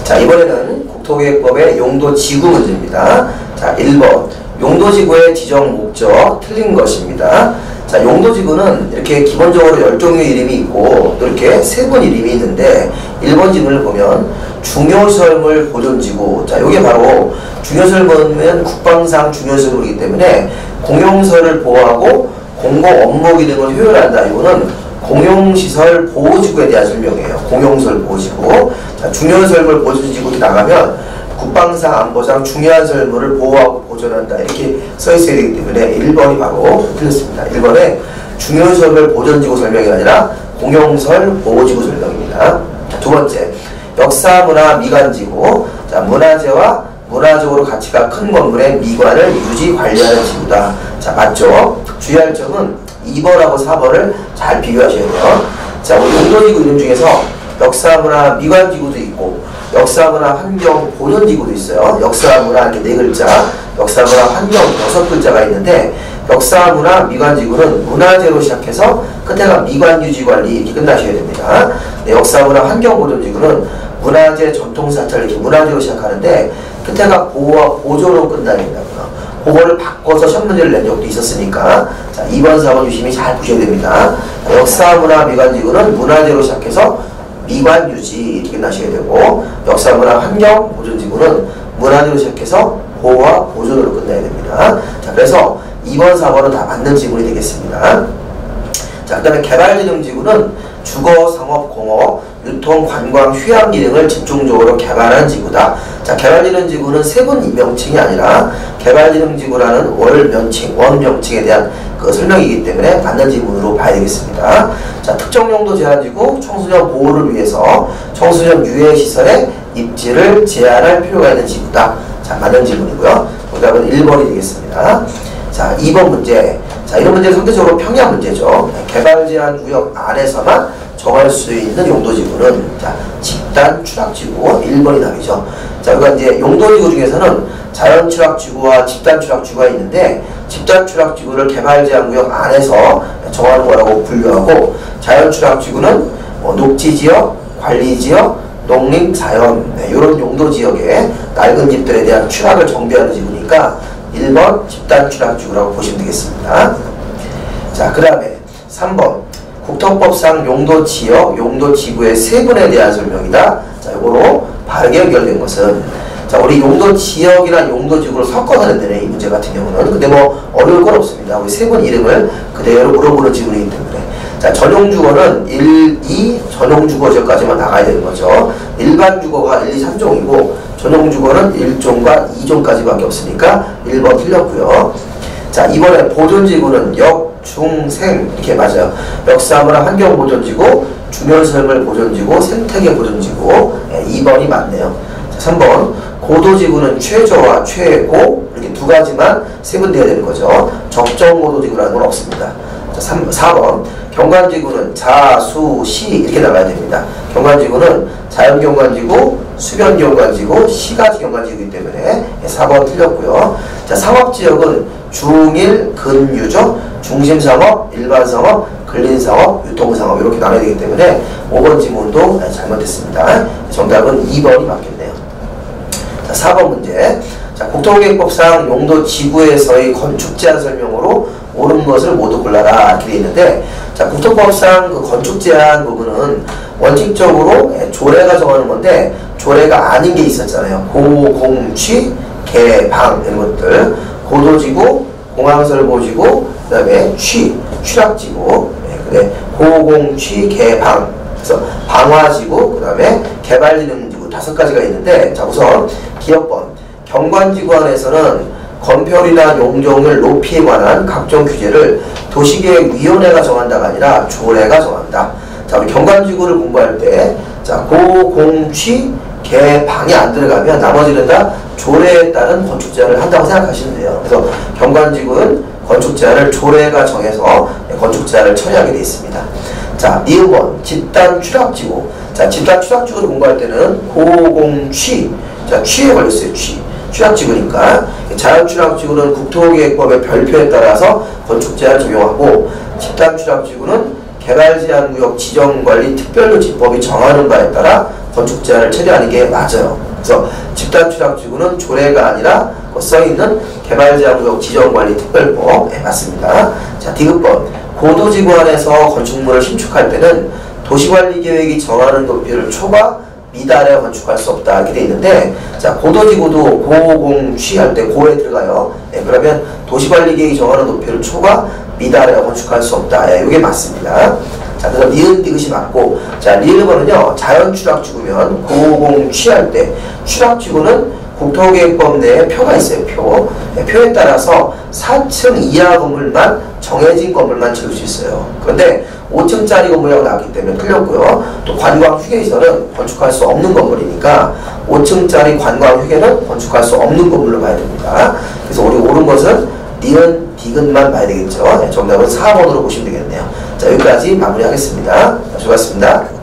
자, 이번에는 국토계획법의 용도지구 문제입니다. 자, 1번. 용도지구의 지정 목적 틀린 것입니다. 자, 용도지구는 이렇게 기본적으로 10종류의 이름이 있고 또 이렇게 세분 이름이 있는데 1번 지문을 보면 중요시설물 보존지구. 자, 이게 바로 중요시설물은 국방상 중요시설물이기 때문에 공용시설을 보호하고 공공 업무 기능을 효율한다. 이거는 공용시설 보호지구에 대한 설명이에요. 공용시설 보호지구. 자, 중요시설물 보존지구 나가면 국방상 안보상 중요한 설물을 보호하고 보존한다. 이렇게 써 있어야 되기 때문에 1번이 바로 틀렸습니다. 1번에 중요시설물 보존지구 설명이 아니라 공용시설 보호지구 설명입니다. 자, 두 번째. 역사문화 미관지구. 자, 문화재와 문화적으로 가치가 큰 건물의 미관을 유지 관리하는 지구다. 자, 맞죠? 주의할 점은 2번하고 4번을 잘 비교하셔야 돼요. 자, 우리 용도지구 이름 중에서 역사문화 미관지구도 있고 역사문화 환경 보존지구도 있어요. 역사문화 이렇게 4글자, 역사문화 환경 6글자가 있는데 역사문화 미관지구는 문화재로 시작해서 끝에가 미관유지관리 이렇게 끝나셔야 됩니다. 네, 역사문화 환경 보존지구는 문화재 전통사찰 이렇게 문화재로 시작하는데 끝에가 보호와 보존으로 끝나야 된다고요. 그거를 바꿔서 시험 문제를 낸 적도 있었으니까 자, 2번, 4번 유심히 잘 보셔야 됩니다. 역사문화 미관지구는 문화재로 시작해서 미관유지 이렇게 끝나셔야 되고 역사문화 환경 보존지구는 문화재로 시작해서 보호와 보존으로 끝나야 됩니다. 자, 그래서 2번, 4번은 다 맞는 지문이 되겠습니다. 자, 그 다음에 개발진흥지구는 주거, 상업, 공업, 유통, 관광, 휴양 기능을 집중적으로 개발하는 지구다. 자, 개발진흥지구는 세분 명칭이 아니라 개발진흥지구라는 원명칭에 대한 그 설명이기 때문에 맞는 지문으로 봐야 되겠습니다. 자, 특정용도 제한지구 청소년 보호를 위해서 청소년 유해시설에 입지를 제한할 필요가 있는 지구다. 자, 맞는 지문이고요. 정답은 1번이 되겠습니다. 자, 2번 문제. 자, 이런 문제는 상대적으로 평이한 문제죠. 개발 제한 구역 안에서만 정할 수 있는 용도지구는 자, 집단 추락지구 1번이 답이죠. 자, 그러니까 이제 용도지구 중에서는 자연 추락지구와 집단 추락지구가 있는데 집단 추락지구를 개발 제한 구역 안에서 정하는 거라고 분류하고 자연 추락지구는 녹지지역, 관리지역, 농림, 자연 이런 용도지역에 낡은 집들에 대한 추락을 정비하는 지구니까 1번 집단 추락지구라고 보시면 되겠습니다. 자, 그 다음에 3번 국토법상 용도지역, 용도지구의 세분에 대한 설명이다. 자, 요거로 바르게 연결된 것은 자, 우리 용도지역이랑 용도지구를 섞어서 낸다네, 이 문제 같은 경우는. 근데 뭐 어려울 건 없습니다. 우리 세분 이름을 그대로 물어보는 지문이기 때문에. 자, 전용주거는 1, 2 전용주거지역까지만 나가야 되는 거죠. 일반 주거가 1, 2, 3종이고 전용주거는 1종과 2종까지밖에 없으니까 1번 틀렸고요. 자, 이번에 보존지구는 역, 중, 생 이렇게 맞아요. 역사문화 환경보존지구, 중요시설물 보존지구, 생태계 보존지구 2번이 맞네요. 자, 3번 고도지구는 최저와 최고 이렇게 두 가지만 세분돼야 되는 거죠. 적정고도지구라는 건 없습니다. 자, 4번 경관지구는 자, 수, 시 이렇게 나가야 됩니다. 경관지구는 자연경관지구, 수변경관지구, 시가지 경관지구이기 때문에 4번 틀렸고요. 자, 상업지역은 중일, 근유죠. 중심상업, 일반상업, 근린상업, 유통상업 이렇게 나눠야 되기 때문에 5번 지문도 잘못됐습니다. 정답은 2번이 맞겠네요. 자, 4번 문제. 자, 국토계획법상 용도지구에서의 건축제한 설명으로 옳은 것을 모두 골라라 이렇게 되어 있는데 자, 국토법상 그 건축제한 부분은 원칙적으로 조례가 정하는 건데 조례가 아닌 게 있었잖아요. 고공취, 개방 이런 것들. 고도지구, 공항설보지구, 그 다음에 취락지구, 그래 고공취, 개방. 그래서 방화지구, 그 다음에 개발진흥지구 5가지가 있는데 자, 우선 기억번 경관지구 안에서는 건폐율이나 용적률 높이에 관한 각종 규제를 도시계획위원회가 정한다가 아니라 조례가 정한다. 자, 우리 경관지구를 공부할 때 자, 고공취, 개방이 안 들어가면 나머지는 다 조례에 따른 건축제한을 한다고 생각하시면 돼요. 그래서 경관지구는 건축제한을 조례가 정해서 건축제한을 처리하게 되어 있습니다. 자, 2번 집단 추락지구. 자, 집단 추락지구를 공부할 때는 고공취. 자, 취에 걸렸어요. 취락지구니까 자연추락지구는 국토계획법의 별표에 따라서 건축제한을 적용하고 집단추락지구는 개발제한구역 지정관리 특별조치법이 정하는 바에 따라 건축 제한을 처리하는 게 맞아요. 그래서 집단 취락지구는 조례가 아니라 써있는 개발제한구역 지정관리특별법에 맞습니다. 자, 디귿번. 고도지구 안에서 건축물을 신축할 때는 도시관리계획이 정하는 높이를 초과 미달에 건축할 수 없다 이렇게 돼 있는데, 자, 고도지구도 고공 취할 때 고에 들어가요. 예, 그러면 도시관리계획이 정하는 높이를 초과 미달에 건축할 수 없다. 예, 이게 맞습니다. 자, 그래서 니은 디귿이 맞고, 자, 리을번은요, 자연 취락지구면 고공 취할 때 취락지구는 국토계획법 내에 표가 있어요. 표. 네, 표에 따라서 4층 이하 건물만 정해진 건물만 지을 수 있어요. 그런데 5층짜리 건물이라고 나왔기 때문에 틀렸고요. 또 관광휴게시설은 건축할 수 없는 건물이니까 5층짜리 관광휴게는 건축할 수 없는 건물로 봐야 됩니다. 그래서 우리 옳은 것은 니은 디귿만 봐야 되겠죠. 네, 정답은 4번으로 보시면 되겠네요. 자, 여기까지 마무리하겠습니다. 수고하셨습니다.